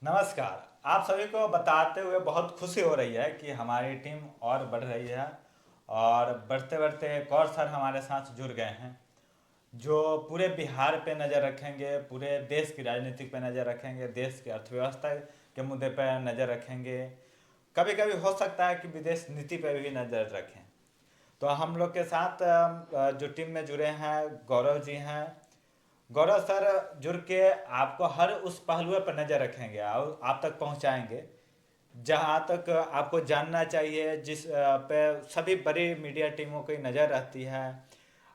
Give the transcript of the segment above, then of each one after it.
नमस्कार। आप सभी को बताते हुए बहुत खुशी हो रही है कि हमारी टीम और बढ़ रही है और बढ़ते बढ़ते एक और सर हमारे साथ जुड़ गए हैं जो पूरे बिहार पे नज़र रखेंगे, पूरे देश की राजनीति पे नज़र रखेंगे, देश की अर्थव्यवस्था के मुद्दे पे नज़र रखेंगे। कभी कभी हो सकता है कि विदेश नीति पे भी नज़र रखें। तो हम लोग के साथ जो टीम में जुड़े हैं गौरव जी हैं। गौरव सर जुड़ के आपको हर उस पहलुओं पर नज़र रखेंगे और आप तक पहुंचाएंगे जहां तक आपको जानना चाहिए, जिस पे सभी बड़ी मीडिया टीमों की नज़र रहती है।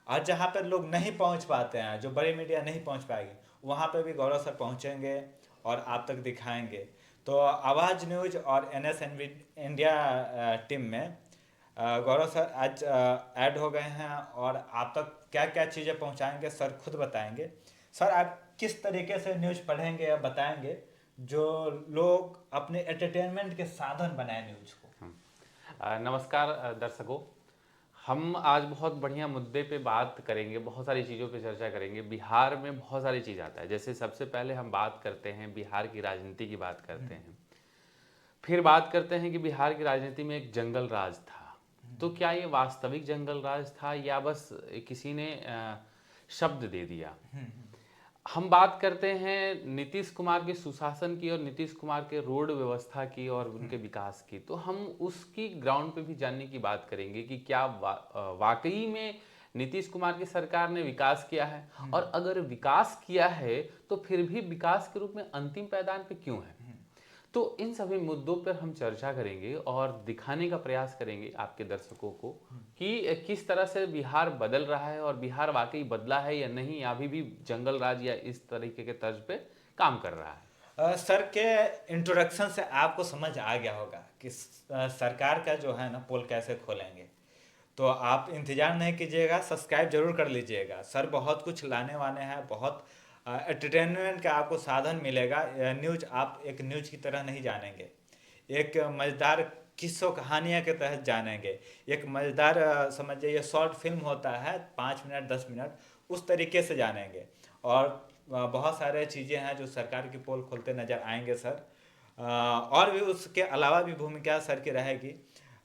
और जहां पर लोग नहीं पहुंच पाते हैं, जो बड़ी मीडिया नहीं पहुंच पाएगी, वहां पे भी गौरव सर पहुंचेंगे और आप तक दिखाएंगे। तो आवाज़ न्यूज और NS इंडिया टीम में गौरव सर आज ऐड हो गए हैं और आप तक क्या क्या चीज़ें पहुंचाएंगे सर खुद बताएंगे। सर आप किस तरीके से न्यूज़ पढ़ेंगे या बताएंगे जो लोग अपने एंटरटेनमेंट के साधन बनाए न्यूज़ को। नमस्कार दर्शकों। हम आज बहुत बढ़िया मुद्दे पे बात करेंगे, बहुत सारी चीज़ों पे चर्चा करेंगे। बिहार में बहुत सारी चीज़ आता है। जैसे सबसे पहले हम बात करते हैं बिहार की राजनीति की बात करते हैं। फिर बात करते हैं कि बिहार की राजनीति में एक जंगल राज था। तो क्या ये वास्तविक जंगल राज था या बस किसी ने शब्द दे दिया। हम बात करते हैं नीतीश कुमार के सुशासन की और नीतीश कुमार के रोड व्यवस्था की और उनके विकास की। तो हम उसकी ग्राउंड पे भी जानने की बात करेंगे कि क्या वाकई में नीतीश कुमार की सरकार ने विकास किया है, और अगर विकास किया है तो फिर भी विकास के रूप में अंतिम पायदान पे क्यों है। तो इन सभी मुद्दों पर हम चर्चा करेंगे और दिखाने का प्रयास करेंगे आपके दर्शकों को कि किस तरह से बिहार बदल रहा है और बिहार वाकई बदला है या नहीं, या अभी भी जंगल राज या इस तरीके के तर्ज पे काम कर रहा है। सर के इंट्रोडक्शन से आपको समझ आ गया होगा कि सरकार का जो है ना पोल कैसे खोलेंगे। तो आप इंतज़ार नहीं कीजिएगा, सब्सक्राइब जरूर कर लीजिएगा। सर बहुत कुछ लाने वाले हैं, बहुत एंटरटेनमेंट का आपको साधन मिलेगा। न्यूज आप एक न्यूज की तरह नहीं जानेंगे, एक मज़ेदार किस्सों कहानियाँ के तहत जानेंगे। एक मज़ेदार समझिए ये शॉर्ट फिल्म होता है 5 मिनट 10 मिनट, उस तरीके से जानेंगे। और बहुत सारे चीज़ें हैं जो सरकार की पोल खोलते नज़र आएंगे सर। और भी उसके अलावा भी भूमिका सर की रहेगी।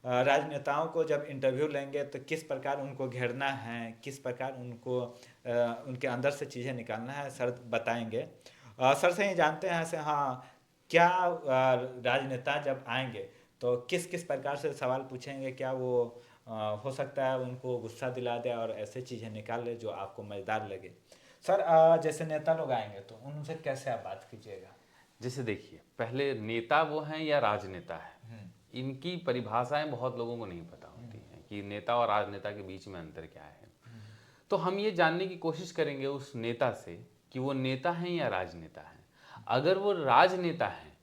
राजनेताओं को जब इंटरव्यू लेंगे तो किस प्रकार उनको घेरना है, किस प्रकार उनको उनके अंदर से चीज़ें निकालना है सर बताएंगे। सर से ही जानते हैं से हाँ क्या राजनेता जब आएंगे तो किस किस प्रकार से सवाल पूछेंगे, क्या वो हो सकता है उनको गुस्सा दिला दे और ऐसे चीज़ें निकाल ले जो आपको मज़ेदार लगे। सर जैसे नेता लोग आएंगे तो उनसे कैसे आप बात कीजिएगा। जैसे देखिए, पहले नेता वो हैं या राजनेता है, इनकी परिभाषाएं बहुत लोगों को नहीं पता होती हैं कि नेता और राजनेता के बीच में अंतर क्या है। तो हम ये जानने की कोशिश करेंगे उस नेता से कि वो नेता हैं या राजनेता हैं। अगर वो राजनेता हैं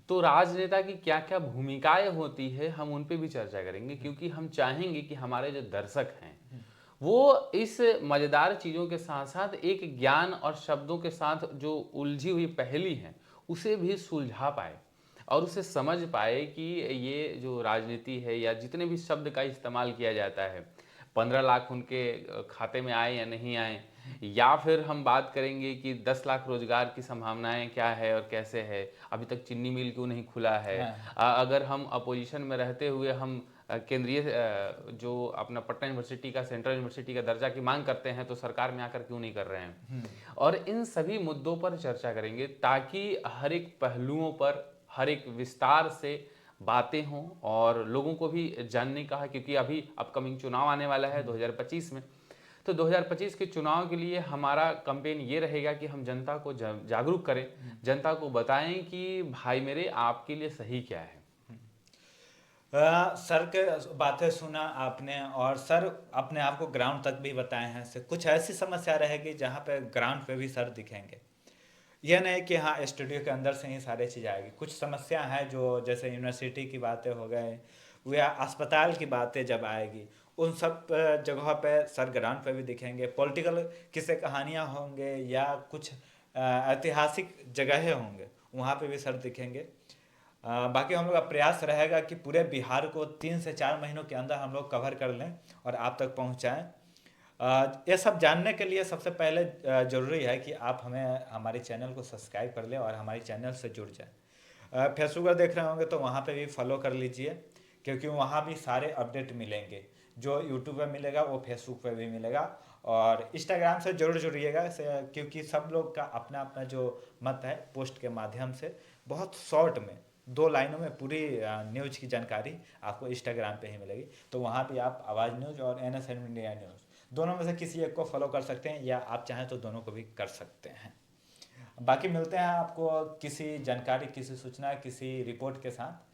तो राजनेता की क्या क्या भूमिकाएं होती है, हम उन पे भी चर्चा करेंगे, क्योंकि हम चाहेंगे कि हमारे जो दर्शक हैं वो इस मज़ेदार चीज़ों के साथ साथ एक ज्ञान और शब्दों के साथ जो उलझी हुई पहेली है उसे भी सुलझा पाए और उसे समझ पाए कि ये जो राजनीति है या जितने भी शब्द का इस्तेमाल किया जाता है, 15 लाख उनके खाते में आए या नहीं आए, या फिर हम बात करेंगे कि 10 लाख रोजगार की संभावनाएं क्या है और कैसे है, अभी तक चीनी मिल क्यों नहीं खुला है। हाँ। अगर हम अपोजिशन में रहते हुए हम केंद्रीय जो अपना पटना यूनिवर्सिटी का सेंट्रल यूनिवर्सिटी का दर्जा की मांग करते हैं तो सरकार में आकर क्यों नहीं कर रहे हैं। और इन सभी मुद्दों पर चर्चा करेंगे ताकि हर एक पहलुओं पर हर एक विस्तार से बातें हों और लोगों को भी जानने का है, क्योंकि अभी अपकमिंग चुनाव आने वाला है 2025 में। तो 2025 के चुनाव के लिए हमारा कैंपेन ये रहेगा कि हम जनता को जागरूक करें, जनता को बताएं कि भाई मेरे आपके लिए सही क्या है। सर के बातें सुना आपने और सर अपने आप को ग्राउंड तक भी बताए हैं। से कुछ ऐसी समस्या रहेगी जहाँ पे ग्राउंड पे भी सर दिखेंगे। यह नहीं कि हाँ स्टूडियो के अंदर से ही सारी चीज़ आएगी। कुछ समस्या है जो जैसे यूनिवर्सिटी की बातें हो गए या अस्पताल की बातें जब आएगी, उन सब जगहों पे सर ग्राउंड पे भी दिखेंगे। पॉलिटिकल किस्से कहानियाँ होंगे या कुछ ऐतिहासिक जगहें होंगे, वहाँ पे भी सर दिखेंगे। बाकी हम लोग का प्रयास रहेगा कि पूरे बिहार को 3 से 4 महीनों के अंदर हम लोग कवर कर लें और आप तक पहुंचाएं। ये सब जानने के लिए सबसे पहले ज़रूरी है कि आप हमें हमारे चैनल को सब्सक्राइब कर लें और हमारे चैनल से जुड़ जाएं। फेसबुक पर देख रहे होंगे तो वहाँ पे भी फॉलो कर लीजिए, क्योंकि वहाँ भी सारे अपडेट मिलेंगे। जो यूट्यूब पे मिलेगा वो फेसबुक पे भी मिलेगा। और इंस्टाग्राम से जरूर जुड़िएगा क्योंकि सब लोग का अपना अपना जो मत है, पोस्ट के माध्यम से बहुत शॉर्ट में 2 लाइनों में पूरी न्यूज की जानकारी आपको इंस्टाग्राम पे ही मिलेगी। तो वहाँ भी आप आवाज़ न्यूज और NSN इंडिया न्यूज़ दोनों में से किसी एक को फॉलो कर सकते हैं, या आप चाहें तो दोनों को भी कर सकते हैं। बाकी मिलते हैं आपको किसी जानकारी, किसी सूचना, किसी रिपोर्ट के साथ।